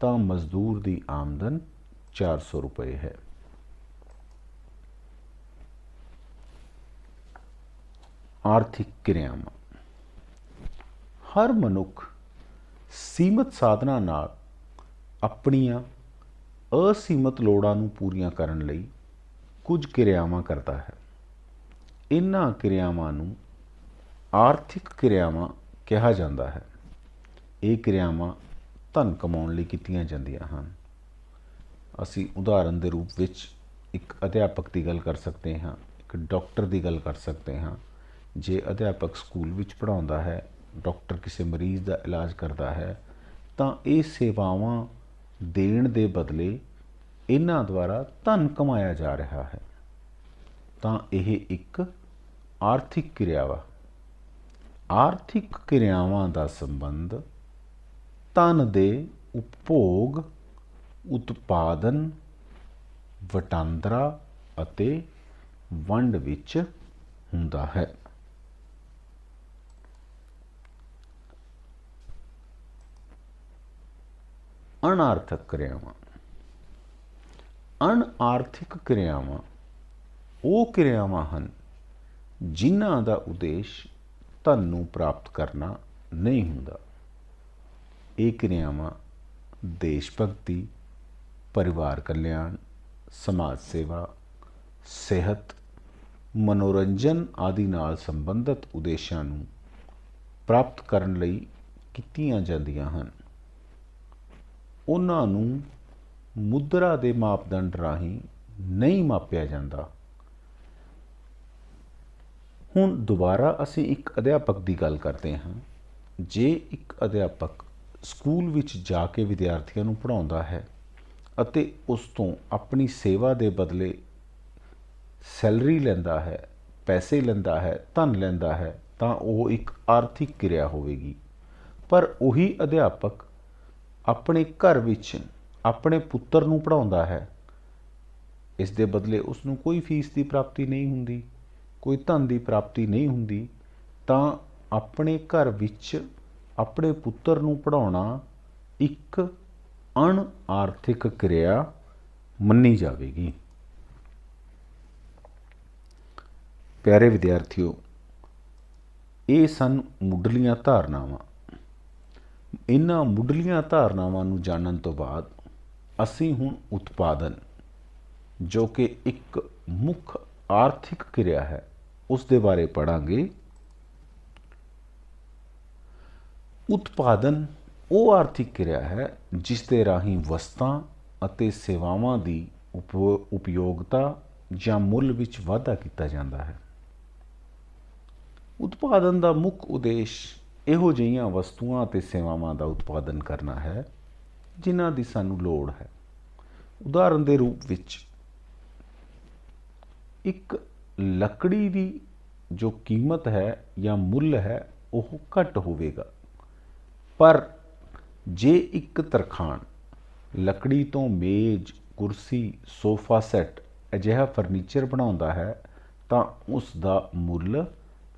ਤਾਂ ਮਜ਼ਦੂਰ ਦੀ ਆਮਦਨ 400 ਰੁਪਏ ਹੈ। ਆਰਥਿਕ ਕਿਰਿਆਵਾਂ, ਹਰ ਮਨੁੱਖ ਸੀਮਤ ਸਾਧਨਾਂ ਨਾਲ ਆਪਣੀਆਂ ਅਸੀਮਤ ਲੋੜਾਂ ਨੂੰ ਪੂਰੀਆਂ ਕਰਨ ਲਈ ਕੁਝ ਕਿਰਿਆਵਾਂ ਕਰਦਾ ਹੈ। ਇਹਨਾਂ ਕਿਰਿਆਵਾਂ ਨੂੰ ਆਰਥਿਕ ਕਿਰਿਆਵਾਂ ਕਿਹਾ ਜਾਂਦਾ ਹੈ। ਇਹ ਕਿਰਿਆਵਾਂ ਧਨ ਕਮਾਉਣ ਲਈ ਕੀਤੀਆਂ ਜਾਂਦੀਆਂ ਹਨ। ਅਸੀਂ ਉਦਾਹਰਨ ਦੇ ਰੂਪ ਵਿੱਚ ਇੱਕ ਅਧਿਆਪਕ ਦੀ ਗੱਲ ਕਰ ਸਕਦੇ ਹਾਂ, ਇੱਕ ਡਾਕਟਰ ਦੀ ਗੱਲ ਕਰ ਸਕਦੇ ਹਾਂ। ਜੇ ਅਧਿਆਪਕ ਸਕੂਲ ਵਿੱਚ ਪੜ੍ਹਾਉਂਦਾ ਹੈ, ਡਾਕਟਰ ਕਿਸੇ ਮਰੀਜ਼ ਦਾ ਇਲਾਜ ਕਰਦਾ ਹੈ, ਤਾਂ ਇਹ ਸੇਵਾਵਾਂ ਦੇਣ ਦੇ ਬਦਲੇ ਇਹਨਾਂ ਦੁਆਰਾ ਧਨ ਕਮਾਇਆ ਜਾ ਰਿਹਾ ਹੈ। ਤਾਂ ਇਹ ਇੱਕ ਆਰਥਿਕ ਕਿਰਿਆ ਵਾ। ਆਰਥਿਕ ਕਿਰਿਆਵਾਂ ਦਾ ਸੰਬੰਧ ਧਨ ਦੇ ਉਪਭੋਗ, ਉਤਪਾਦਨ, ਵਟਾਂਦਰਾ ਅਤੇ ਵੰਡ ਵਿੱਚ ਹੁੰਦਾ ਹੈ। ਅਣਆਰਥਕ ਕਿਰਿਆਵਾਂ, ਅਣਆਰਥਿਕ ਕਿਰਿਆਵਾਂ ਉਹ ਕਿਰਿਆਵਾਂ ਹਨ ਜਿਨ੍ਹਾਂ ਦਾ ਉਦੇਸ਼ ਧਨ ਨੂੰ ਪ੍ਰਾਪਤ ਕਰਨਾ ਨਹੀਂ ਹੁੰਦਾ। ਇਹ ਕਿਰਿਆਵਾਂ ਦੇਸ਼ ਭਗਤੀ, ਪਰਿਵਾਰ ਕਲਿਆਣ, ਸਮਾਜ ਸੇਵਾ, ਸਿਹਤ, ਮਨੋਰੰਜਨ ਆਦਿ ਨਾਲ ਸੰਬੰਧਿਤ ਉਦੇਸ਼ਾਂ ਨੂੰ ਪ੍ਰਾਪਤ ਕਰਨ ਲਈ ਕੀਤੀਆਂ ਜਾਂਦੀਆਂ ਹਨ। ਉਹਨਾਂ ਨੂੰ ਮੁਦਰਾ ਦੇ ਮਾਪਦੰਡ ਰਾਹੀਂ ਨਹੀਂ ਮਾਪਿਆ ਜਾਂਦਾ। ਹੁਣ ਦੁਬਾਰਾ ਅਸੀਂ ਇੱਕ ਅਧਿਆਪਕ ਦੀ ਗੱਲ ਕਰਦੇ ਹਾਂ। ਜੇ ਇੱਕ ਅਧਿਆਪਕ ਸਕੂਲ ਵਿੱਚ ਜਾ ਕੇ ਵਿਦਿਆਰਥੀਆਂ ਨੂੰ ਪੜ੍ਹਾਉਂਦਾ ਹੈ ਅਤੇ ਉਸ ਤੋਂ ਆਪਣੀ ਸੇਵਾ ਦੇ ਬਦਲੇ ਸੈਲਰੀ ਲੈਂਦਾ ਹੈ, ਪੈਸੇ ਲੈਂਦਾ ਹੈ, ਧਨ ਲੈਂਦਾ ਹੈ, ਤਾਂ ਉਹ ਇੱਕ ਆਰਥਿਕ ਕਿਰਿਆ ਹੋਵੇਗੀ। ਪਰ ਉਹੀ ਅਧਿਆਪਕ ਆਪਣੇ ਘਰ ਵਿੱਚ ਆਪਣੇ ਪੁੱਤਰ ਨੂੰ ਪੜ੍ਹਾਉਂਦਾ ਹੈ, ਇਸ ਦੇ ਬਦਲੇ ਉਸ ਨੂੰ ਕੋਈ ਫੀਸ ਦੀ ਪ੍ਰਾਪਤੀ ਨਹੀਂ ਹੁੰਦੀ, ਕੋਈ ਧਨ ਦੀ ਪ੍ਰਾਪਤੀ ਨਹੀਂ ਹੁੰਦੀ, ਤਾਂ ਆਪਣੇ ਘਰ ਵਿੱਚ ਆਪਣੇ ਪੁੱਤਰ ਨੂੰ ਪੜ੍ਹਾਉਣਾ ਇੱਕ ਅਣ ਆਰਥਿਕ ਕਿਰਿਆ ਮੰਨੀ ਜਾਵੇਗੀ। ਪਿਆਰੇ ਵਿਦਿਆਰਥੀਓ, ਇਹ ਸਨ ਮੁੱਢਲੀਆਂ ਧਾਰਨਾਵਾਂ। ਇਹਨਾਂ ਮੁੱਢਲੀਆਂ ਧਾਰਨਾਵਾਂ ਨੂੰ ਜਾਣਨ ਤੋਂ ਬਾਅਦ ਅਸੀਂ ਹੁਣ ਉਤਪਾਦਨ, ਜੋ ਕਿ ਇੱਕ ਮੁੱਖ ਆਰਥਿਕ ਕਿਰਿਆ ਹੈ, ਉਸ ਦੇ ਬਾਰੇ ਪੜ੍ਹਾਂਗੇ। ਉਤਪਾਦਨ ਉਹ ਆਰਥਿਕ ਕਿਰਿਆ ਹੈ ਜਿਸ ਦੇ ਰਾਹੀਂ ਵਸਤਾਂ ਅਤੇ ਸੇਵਾਵਾਂ ਦੀ ਉਪਯੋਗਤਾ ਜਾਂ ਮੁੱਲ ਵਿੱਚ ਵਾਧਾ ਕੀਤਾ ਜਾਂਦਾ ਹੈ। ਉਤਪਾਦਨ ਦਾ ਮੁੱਖ ਉਦੇਸ਼ ਇਹੋ ਜਿਹੀਆਂ ਵਸਤੂਆਂ ਅਤੇ ਸੇਵਾਵਾਂ ਦਾ ਉਤਪਾਦਨ ਕਰਨਾ ਹੈ ਜਿਨ੍ਹਾਂ ਦੀ ਸਾਨੂੰ ਲੋੜ ਹੈ। ਉਦਾਹਰਨ ਦੇ ਰੂਪ ਵਿੱਚ ਇੱਕ ਲੱਕੜੀ ਦੀ ਜੋ ਕੀਮਤ ਹੈ ਜਾਂ ਮੁੱਲ ਹੈ ਉਹ ਘੱਟ ਹੋਵੇਗਾ, ਪਰ ਜੇ ਇੱਕ ਤਰਖਾਣ ਲੱਕੜੀ ਤੋਂ ਮੇਜ਼, ਕੁਰਸੀ, ਸੋਫਾ ਸੈੱਟ ਅਜਿਹਾ ਫਰਨੀਚਰ ਬਣਾਉਂਦਾ ਹੈ ਤਾਂ ਉਸ ਦਾ ਮੁੱਲ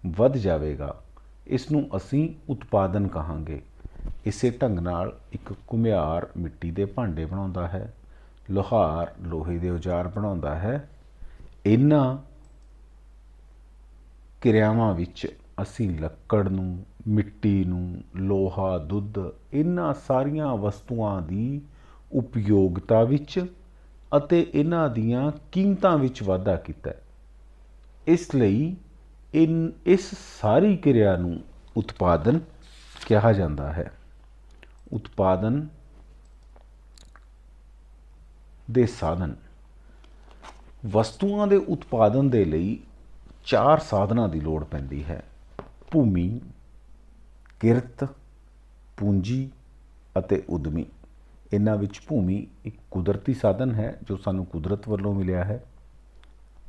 ਵੱਧ ਜਾਵੇਗਾ। ਇਸ ਨੂੰ ਅਸੀਂ ਉਤਪਾਦਨ ਕਹਾਂਗੇ। ਇਸੇ ਢੰਗ ਨਾਲ ਇੱਕ ਘੁਮਿਆਰ ਮਿੱਟੀ ਦੇ ਭਾਂਡੇ ਬਣਾਉਂਦਾ ਹੈ, ਲੁਹਾਰ ਲੋਹੇ ਦੇ ਔਜ਼ਾਰ ਬਣਾਉਂਦਾ ਹੈ। ਇਹਨਾਂ ਕਿਰਿਆਵਾਂ ਵਿੱਚ ਅਸੀਂ ਲੱਕੜ ਨੂੰ, ਮਿੱਟੀ ਨੂੰ, ਲੋਹਾ, ਦੁੱਧ, ਇਹਨਾਂ ਸਾਰੀਆਂ ਵਸਤੂਆਂ ਦੀ ਉਪਯੋਗਤਾ ਵਿੱਚ ਅਤੇ ਇਹਨਾਂ ਦੀਆਂ ਕੀਮਤਾਂ ਵਿੱਚ ਵਾਧਾ ਕੀਤਾ। ਇਸ ਲਈ ਇਸ ਸਾਰੀ ਕਿਰਿਆ ਨੂੰ ਉਤਪਾਦਨ ਕਿਹਾ ਜਾਂਦਾ ਹੈ। ਉਤਪਾਦਨ ਦੇ ਸਾਧਨ। ਵਸਤੂਆਂ ਦੇ ਉਤਪਾਦਨ ਦੇ ਲਈ 4 ਸਾਧਨਾਂ ਦੀ ਲੋੜ ਪੈਂਦੀ ਹੈ: ਭੂਮੀ, ਕਿਰਤ, ਪੂੰਜੀ ਅਤੇ ਉਦਮੀ। ਇਹਨਾਂ ਵਿੱਚ ਭੂਮੀ ਇੱਕ ਕੁਦਰਤੀ ਸਾਧਨ ਹੈ ਜੋ ਸਾਨੂੰ ਕੁਦਰਤ ਵੱਲੋਂ ਮਿਲਿਆ ਹੈ।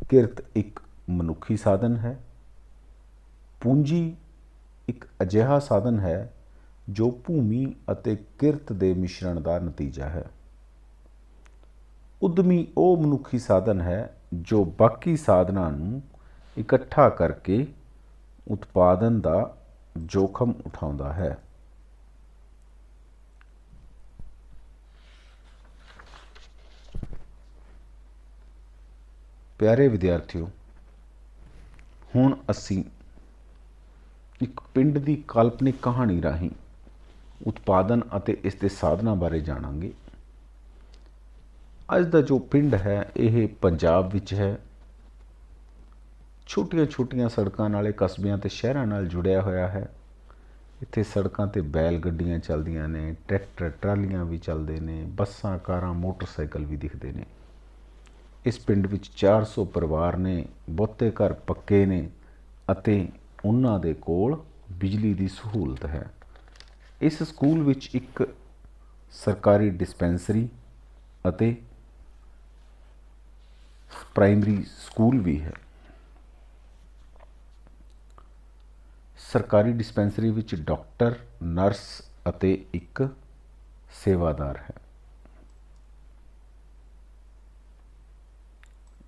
ਕਿਰਤ ਇੱਕ ਮਨੁੱਖੀ ਸਾਧਨ ਹੈ। ਪੂੰਜੀ ਇੱਕ ਅਜਿਹਾ ਸਾਧਨ ਹੈ ਜੋ ਭੂਮੀ ਅਤੇ ਕਿਰਤ ਦੇ ਮਿਸ਼ਰਣ ਦਾ ਨਤੀਜਾ ਹੈ। ਉਦਮੀ ਉਹ ਮਨੁੱਖੀ ਸਾਧਨ ਹੈ ਜੋ ਬਾਕੀ ਸਾਧਨਾਂ ਨੂੰ ਇਕੱਠਾ ਕਰਕੇ ਉਤਪਾਦਨ ਦਾ ਜੋਖਮ ਉਠਾਉਂਦਾ ਹੈ। ਪਿਆਰੇ ਵਿਦਿਆਰਥੀਓ, ਹੁਣ ਅਸੀਂ ਇੱਕ ਪਿੰਡ ਦੀ ਕਾਲਪਨਿਕ ਕਹਾਣੀ ਰਾਹੀਂ ਉਤਪਾਦਨ ਅਤੇ ਇਸ ਦੇ ਸਾਧਨਾਂ ਬਾਰੇ ਜਾਣਾਂਗੇ। ਅੱਜ ਦਾ ਜੋ ਪਿੰਡ ਹੈ ਇਹ ਪੰਜਾਬ ਵਿੱਚ ਹੈ। ਛੋਟੀਆਂ ਛੋਟੀਆਂ ਸੜਕਾਂ ਨਾਲੇ ਕਸਬਿਆਂ ਅਤੇ ਸ਼ਹਿਰਾਂ ਨਾਲ ਜੁੜਿਆ ਹੋਇਆ ਹੈ। ਇੱਥੇ ਸੜਕਾਂ 'ਤੇ ਬੈਲ ਗੱਡੀਆਂ ਚੱਲਦੀਆਂ ਨੇ, ਟਰੈਕਟਰ ਟਰਾਲੀਆਂ ਵੀ ਚੱਲਦੇ ਨੇ, ਬੱਸਾਂ, ਕਾਰਾਂ, ਮੋਟਰਸਾਈਕਲ ਵੀ ਦਿਖਦੇ ਨੇ। ਇਸ ਪਿੰਡ ਵਿੱਚ 400 ਪਰਿਵਾਰ ਨੇ, ਬਹੁਤੇ ਘਰ ਪੱਕੇ ਨੇ ਅਤੇ ਉਹਨਾਂ ਦੇ ਕੋਲ ਬਿਜਲੀ ਦੀ ਸਹੂਲਤ ਹੈ। ਇਸ ਸਕੂਲ ਵਿੱਚ ਇੱਕ ਸਰਕਾਰੀ ਡਿਸਪੈਂਸਰੀ ਅਤੇ ਪ੍ਰਾਇਮਰੀ ਸਕੂਲ ਵੀ ਹੈ। ਸਰਕਾਰੀ ਡਿਸਪੈਂਸਰੀ ਵਿੱਚ ਡਾਕਟਰ, ਨਰਸ ਅਤੇ ਇੱਕ ਸੇਵਾਦਾਰ ਹੈ।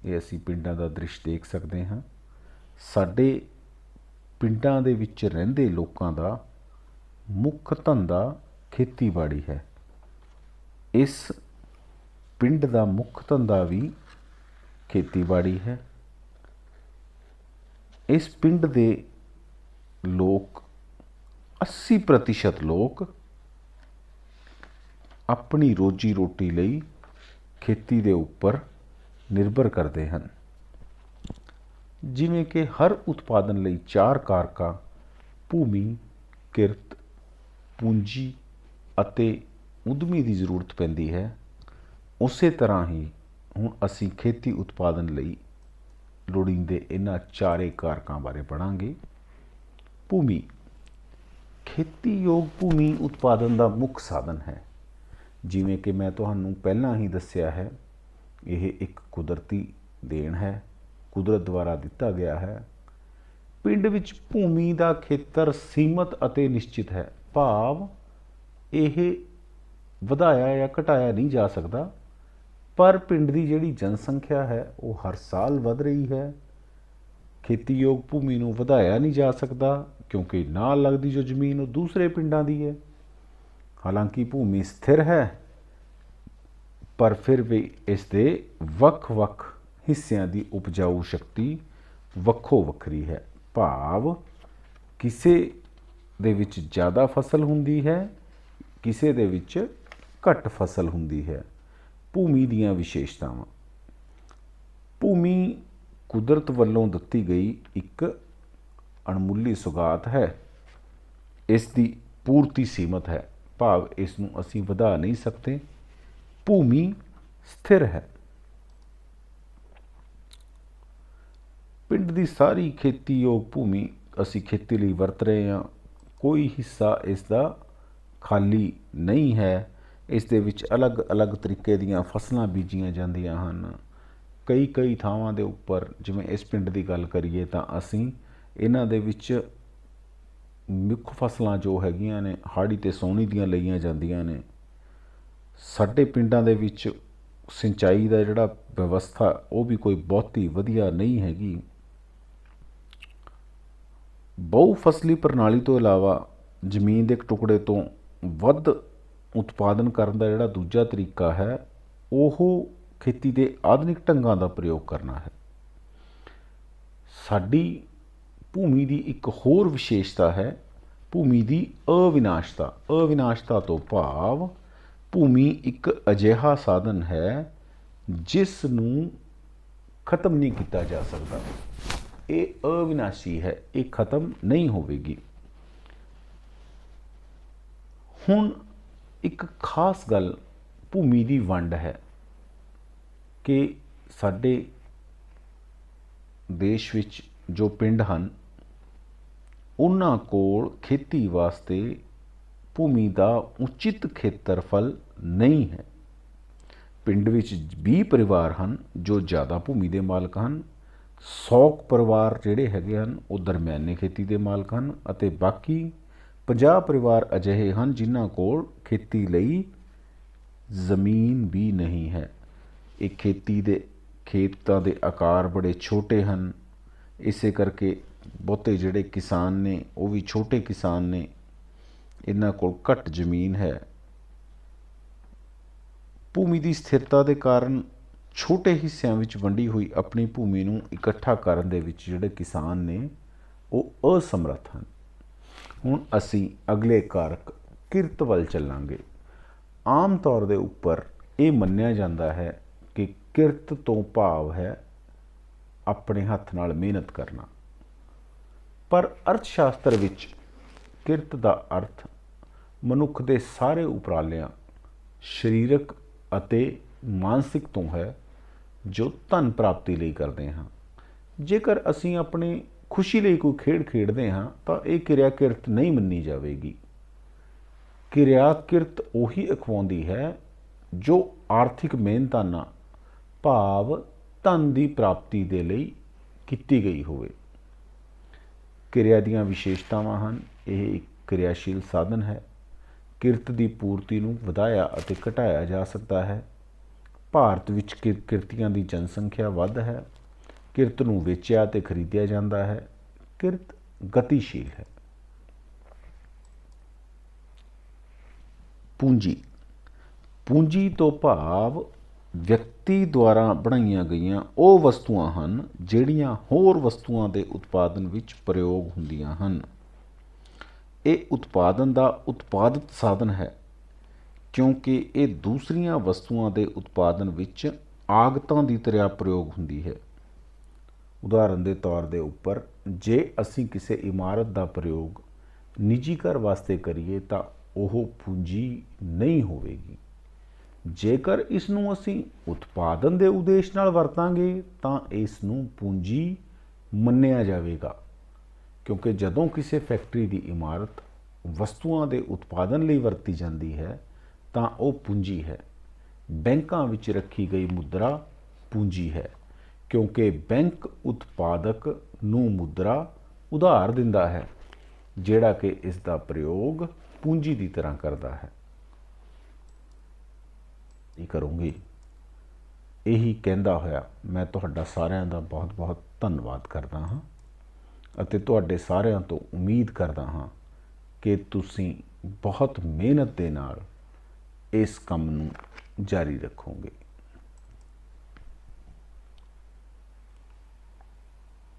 ਇਹ ਅਸੀਂ ਪਿੰਡਾਂ ਦਾ ਦ੍ਰਿਸ਼ ਦੇਖ ਸਕਦੇ ਹਾਂ। ਸਾਡੇ ਪਿੰਡਾਂ ਦੇ ਵਿੱਚ ਰਹਿੰਦੇ ਲੋਕਾਂ ਦਾ ਮੁੱਖ ਧੰਦਾ ਖੇਤੀਬਾੜੀ ਹੈ। ਇਸ ਪਿੰਡ ਦਾ ਮੁੱਖ ਧੰਦਾ ਵੀ ਖੇਤੀਬਾੜੀ ਹੈ। ਇਸ ਪਿੰਡ ਦੇ ਲੋਕ 80% ਲੋਕ ਆਪਣੀ ਰੋਜੀ ਰੋਟੀ ਲਈ ਖੇਤੀ ਦੇ ਉੱਪਰ ਨਿਰਭਰ ਕਰਦੇ ਹਨ। ਜਿਵੇਂ ਕਿ ਹਰ ਉਤਪਾਦਨ ਲਈ 4 ਕਾਰਕਾਂ ਭੂਮੀ, ਕਿਰਤ, ਪੂੰਜੀ ਅਤੇ ਉਦਮੀ ਦੀ ਜ਼ਰੂਰਤ ਪੈਂਦੀ ਹੈ, ਉਸੇ ਤਰ੍ਹਾਂ ਹੀ ਹੁਣ ਅਸੀਂ ਖੇਤੀ ਉਤਪਾਦਨ ਲਈ ਲੋੜੀਂਦੇ ਇਹਨਾਂ 4 ਕਾਰਕਾਂ ਬਾਰੇ ਪੜ੍ਹਾਂਗੇ। ਭੂਮੀ। ਖੇਤੀਯੋਗ ਭੂਮੀ ਉਤਪਾਦਨ ਦਾ ਮੁੱਖ ਸਾਧਨ ਹੈ। ਜਿਵੇਂ ਕਿ ਮੈਂ ਤੁਹਾਨੂੰ ਪਹਿਲਾਂ ਹੀ ਦੱਸਿਆ ਹੈ, ਇਹ ਇੱਕ ਕੁਦਰਤੀ ਦੇਣ ਹੈ, ਕੁਦਰਤ ਦੁਆਰਾ ਦਿੱਤਾ ਗਿਆ ਹੈ। ਪਿੰਡ ਵਿੱਚ ਭੂਮੀ ਦਾ ਖੇਤਰ ਸੀਮਤ ਅਤੇ ਨਿਸ਼ਚਿਤ ਹੈ, ਭਾਵ ਇਹ ਵਧਾਇਆ ਜਾਂ ਘਟਾਇਆ ਨਹੀਂ ਜਾ ਸਕਦਾ, ਪਰ ਪਿੰਡ ਦੀ ਜਿਹੜੀ ਜਨਸੰਖਿਆ ਹੈ ਉਹ ਹਰ ਸਾਲ ਵਧ ਰਹੀ ਹੈ। ਖੇਤੀਯੋਗ ਭੂਮੀ ਨੂੰ ਵਧਾਇਆ ਨਹੀਂ ਜਾ ਸਕਦਾ ਕਿਉਂਕਿ ਨਾਲ ਲੱਗਦੀ ਜੋ ਜ਼ਮੀਨ ਉਹ ਦੂਸਰੇ ਪਿੰਡਾਂ ਦੀ ਹੈ। ਹਾਲਾਂਕਿ ਭੂਮੀ ਸਥਿਰ ਹੈ, ਪਰ ਫਿਰ ਵੀ ਇਸ ਦੇ ਵੱਖ-ਵੱਖ ਹਿੱਸਿਆਂ ਦੀ ਉਪਜਾਊ ਸ਼ਕਤੀ ਵੱਖੋ ਵੱਖਰੀ ਹੈ, ਭਾਵ ਕਿਸੇ ਦੇ ਵਿੱਚ ਜ਼ਿਆਦਾ ਫਸਲ ਹੁੰਦੀ ਹੈ, ਕਿਸੇ ਦੇ ਵਿੱਚ ਘੱਟ ਫਸਲ ਹੁੰਦੀ ਹੈ। ਭੂਮੀ ਦੀਆਂ ਵਿਸ਼ੇਸ਼ਤਾਵਾਂ। ਭੂਮੀ ਕੁਦਰਤ ਵੱਲੋਂ ਦਿੱਤੀ ਗਈ ਇੱਕ ਅਣਮੁੱਲੀ ਸੁਗਾਤ ਹੈ। ਇਸ ਦੀ ਪੂਰਤੀ ਸੀਮਤ ਹੈ, ਭਾਵ ਇਸ ਨੂੰ ਅਸੀਂ ਵਧਾ ਨਹੀਂ ਸਕਦੇ। ਭੂਮੀ ਸਥਿਰ ਹੈ। ਪਿੰਡ ਦੀ ਸਾਰੀ ਖੇਤੀਯੋਗ ਭੂਮੀ ਅਸੀਂ ਖੇਤੀ ਲਈ ਵਰਤ ਰਹੇ ਹਾਂ। ਕੋਈ ਹਿੱਸਾ ਇਸ ਦਾ ਖਾਲੀ ਨਹੀਂ ਹੈ। ਇਸ ਦੇ ਵਿੱਚ ਅਲੱਗ-ਅਲੱਗ ਤਰੀਕੇ ਦੀਆਂ ਫਸਲਾਂ ਬੀਜੀਆਂ ਜਾਂਦੀਆਂ ਹਨ। ਕਈ ਥਾਵਾਂ ਦੇ ਉੱਪਰ, ਜਿਵੇਂ ਇਸ ਪਿੰਡ ਦੀ ਗੱਲ ਕਰੀਏ ਤਾਂ ਅਸੀਂ ਇਹਨਾਂ ਦੇ ਵਿੱਚ ਮੁੱਖ ਫਸਲਾਂ ਜੋ ਹੈਗੀਆਂ ਨੇ ਹਾੜੀ ਅਤੇ ਸਾਉਣੀ ਦੀਆਂ ਲਈਆਂ ਜਾਂਦੀਆਂ ਨੇ। ਸਾਡੇ ਪਿੰਡਾਂ ਦੇ ਵਿੱਚ ਸਿੰਚਾਈ ਦਾ ਜਿਹੜਾ ਵਿਵਸਥਾ ਉਹ ਵੀ ਕੋਈ ਬਹੁਤੀ ਵਧੀਆ ਨਹੀਂ ਹੈਗੀ। ਬਹੁ ਫਸਲੀ ਪ੍ਰਣਾਲੀ ਤੋਂ ਇਲਾਵਾ ਜ਼ਮੀਨ ਦੇ ਇੱਕ ਟੁਕੜੇ ਤੋਂ ਵੱਧ ਉਤਪਾਦਨ ਕਰਨ ਦਾ ਜਿਹੜਾ ਦੂਜਾ ਤਰੀਕਾ ਹੈ ਉਹ ਖੇਤੀ ਦੇ ਆਧੁਨਿਕ ਢੰਗਾਂ ਦਾ ਪ੍ਰਯੋਗ ਕਰਨਾ ਹੈ। ਸਾਡੀ ਭੂਮੀ ਦੀ ਇੱਕ ਹੋਰ ਵਿਸ਼ੇਸ਼ਤਾ ਹੈ ਭੂਮੀ ਦੀ ਅਵਿਨਾਸ਼ਤਾ। ਅਵਿਨਾਸ਼ਤਾ ਤੋਂ ਭਾਵ ਭੂਮੀ ਇੱਕ ਅਜਿਹਾ ਸਾਧਨ ਹੈ ਜਿਸ ਨੂੰ ਖਤਮ ਨਹੀਂ ਕੀਤਾ ਜਾ ਸਕਦਾ। ਇਹ ਅਵਿਨਾਸ਼ੀ ਹੈ, ਇਹ ਖਤਮ ਨਹੀਂ ਹੋਵੇਗੀ। ਹੁਣ ਇੱਕ ਖਾਸ ਗੱਲ ਭੂਮੀ ਦੀ ਵੰਡ ਹੈ ਕਿ ਸਾਡੇ ਦੇਸ਼ ਵਿੱਚ ਜੋ ਪਿੰਡ ਹਨ ਉਹਨਾਂ ਕੋਲ ਖੇਤੀ ਵਾਸਤੇ ਭੂਮੀ ਦਾ ਉਚਿਤ ਖੇਤਰਫਲ ਨਹੀਂ ਹੈ। ਪਿੰਡ ਵਿੱਚ 20 ਪਰਿਵਾਰ ਹਨ ਜੋ ਜ਼ਿਆਦਾ ਭੂਮੀ ਦੇ ਮਾਲਕ ਹਨ। 100 ਪਰਿਵਾਰ ਜਿਹੜੇ ਹੈਗੇ ਹਨ ਉਹ ਦਰਮਿਆਨੇ ਖੇਤੀ ਦੇ ਮਾਲਕ ਹਨ ਅਤੇ ਬਾਕੀ 50 ਪਰਿਵਾਰ ਅਜਿਹੇ ਹਨ ਜਿਨ੍ਹਾਂ ਕੋਲ ਖੇਤੀ ਲਈ ਜ਼ਮੀਨ ਵੀ ਨਹੀਂ ਹੈ। ਇਹ ਖੇਤਾਂ ਦੇ ਆਕਾਰ ਬੜੇ ਛੋਟੇ ਹਨ। ਇਸੇ ਕਰਕੇ ਬਹੁਤੇ ਜਿਹੜੇ ਕਿਸਾਨ ਨੇ ਉਹ ਵੀ ਛੋਟੇ ਕਿਸਾਨ ਨੇ, ਇਹਨਾਂ ਕੋਲ ਘੱਟ ਜ਼ਮੀਨ ਹੈ। ਭੂਮੀ ਦੀ ਸਥਿਰਤਾ ਦੇ ਕਾਰਨ ਛੋਟੇ ਹਿੱਸਿਆਂ ਵਿੱਚ ਵੰਡੀ ਹੋਈ ਆਪਣੀ ਭੂਮੀ ਨੂੰ ਇਕੱਠਾ ਕਰਨ ਦੇ ਵਿੱਚ ਜਿਹੜੇ ਕਿਸਾਨ ਨੇ ਉਹ ਅਸਮਰੱਥ ਹਨ। ਹੁਣ ਅਸੀਂ ਅਗਲੇ ਕਾਰਕ ਕਿਰਤ ਵੱਲ ਚੱਲਾਂਗੇ। ਆਮ ਤੌਰ ਦੇ ਉੱਪਰ ਇਹ ਮੰਨਿਆ ਜਾਂਦਾ ਹੈ ਕਿ ਕਿਰਤ ਤੋਂ ਭਾਵ ਹੈ ਆਪਣੇ ਹੱਥ ਨਾਲ ਮਿਹਨਤ ਕਰਨਾ, ਪਰ ਅਰਥ ਸ਼ਾਸਤਰ ਵਿੱਚ ਕਿਰਤ ਦਾ ਅਰਥ ਮਨੁੱਖ ਦੇ ਸਾਰੇ ਉਪਰਾਲਿਆਂ ਸਰੀਰਕ ਅਤੇ ਮਾਨਸਿਕ ਤੋਂ ਹੈ ਜੋ ਧਨ ਪ੍ਰਾਪਤੀ ਲਈ ਕਰਦੇ ਹਾਂ। ਜੇਕਰ ਅਸੀਂ ਆਪਣੀ ਖੁਸ਼ੀ ਲਈ ਕੋਈ ਖੇਡ ਖੇਡਦੇ ਹਾਂ ਤਾਂ ਇਹ ਕਿਰਿਆ ਕਿਰਤ ਨਹੀਂ ਮੰਨੀ ਜਾਵੇਗੀ। ਕਿਰਿਆ ਕਿਰਤ ਉਹੀ ਅਖਵਾਉਂਦੀ ਹੈ ਜੋ ਆਰਥਿਕ ਮਿਹਨਤਾਨਾ ਭਾਵ ਧਨ ਦੀ ਪ੍ਰਾਪਤੀ ਦੇ ਲਈ ਕੀਤੀ ਗਈ ਹੋਵੇ। ਕਿਰਿਆ ਦੀਆਂ ਵਿਸ਼ੇਸ਼ਤਾਵਾਂ ਹਨ। ਇਹ ਇੱਕ ਕਿਰਿਆਸ਼ੀਲ ਸਾਧਨ ਹੈ। ਕਿਰਤ ਦੀ ਪੂਰਤੀ ਨੂੰ ਵਧਾਇਆ ਅਤੇ ਘਟਾਇਆ ਜਾ ਸਕਦਾ ਹੈ। ਭਾਰਤ ਵਿੱਚ ਕਿਰਤੀਆਂ ਦੀ ਜਨਸੰਖਿਆ ਵੱਧ ਹੈ। ਕਿਰਤ ਨੂੰ ਵੇਚਿਆ ਅਤੇ ਖਰੀਦਿਆ ਜਾਂਦਾ ਹੈ। ਕਿਰਤ ਗਤੀਸ਼ੀਲ ਹੈ। ਪੂੰਜੀ ਤੋਂ ਭਾਵ ਵਿਅਕਤੀ ਦੁਆਰਾ ਬਣਾਈਆਂ ਗਈਆਂ ਉਹ ਵਸਤੂਆਂ ਹਨ ਜਿਹੜੀਆਂ ਹੋਰ ਵਸਤੂਆਂ ਦੇ ਉਤਪਾਦਨ ਵਿੱਚ ਪ੍ਰਯੋਗ ਹੁੰਦੀਆਂ ਹਨ। ਇਹ ਉਤਪਾਦਨ ਦਾ ਉਤਪਾਦਿਤ ਸਾਧਨ ਹੈ ਕਿਉਂਕਿ ਇਹ ਦੂਸਰੀਆਂ ਵਸਤੂਆਂ ਦੇ ਉਤਪਾਦਨ ਵਿੱਚ ਆਗਤਾਂ ਦੀ ਤਰ੍ਹਾਂ ਪ੍ਰਯੋਗ ਹੁੰਦੀ ਹੈ। ਉਦਾਹਰਨ ਦੇ ਤੌਰ ਦੇ ਉੱਪਰ ਜੇ ਅਸੀਂ ਕਿਸੇ ਇਮਾਰਤ ਦਾ ਪ੍ਰਯੋਗ ਨਿੱਜੀ ਘਰ ਵਾਸਤੇ ਕਰੀਏ ਤਾਂ ਉਹ ਪੂੰਜੀ ਨਹੀਂ ਹੋਵੇਗੀ। ਜੇਕਰ ਇਸ ਨੂੰ ਅਸੀਂ ਉਤਪਾਦਨ ਦੇ ਉਦੇਸ਼ ਨਾਲ ਵਰਤਾਂਗੇ ਤਾਂ ਇਸ ਨੂੰ ਪੂੰਜੀ ਮੰਨਿਆ ਜਾਵੇਗਾ, ਕਿਉਂਕਿ ਜਦੋਂ ਕਿਸੇ ਫੈਕਟਰੀ ਦੀ ਇਮਾਰਤ ਵਸਤੂਆਂ ਦੇ ਉਤਪਾਦਨ ਲਈ ਵਰਤੀ ਜਾਂਦੀ ਹੈ ਤਾਂ ਉਹ ਪੂੰਜੀ ਹੈ। ਬੈਂਕਾਂ ਵਿੱਚ ਰੱਖੀ ਗਈ ਮੁਦਰਾ ਪੂੰਜੀ ਹੈ, ਕਿਉਂਕਿ ਬੈਂਕ ਉਤਪਾਦਕ ਨੂੰ ਮੁਦਰਾ ਉਧਾਰ ਦਿੰਦਾ ਹੈ, ਜਿਹੜਾ ਕਿ ਇਸ ਦਾ ਪ੍ਰਯੋਗ ਪੂੰਜੀ ਦੀ ਤਰ੍ਹਾਂ ਕਰਦਾ ਹੈ। ਇਹ ਕਰੂੰਗੀ। ਇਹੀ ਕਹਿੰਦਾ ਹੋਇਆ ਮੈਂ ਤੁਹਾਡਾ ਸਾਰਿਆਂ ਦਾ ਬਹੁਤ ਬਹੁਤ ਧੰਨਵਾਦ ਕਰਦਾ ਹਾਂ ਅਤੇ ਤੁਹਾਡੇ ਸਾਰਿਆਂ ਤੋਂ ਉਮੀਦ ਕਰਦਾ ਹਾਂ ਕਿ ਤੁਸੀਂ ਬਹੁਤ ਮਿਹਨਤ ਦੇ ਨਾਲ ਇਸ ਕੰਮ ਨੂੰ ਜਾਰੀ ਰੱਖੋਗੇ।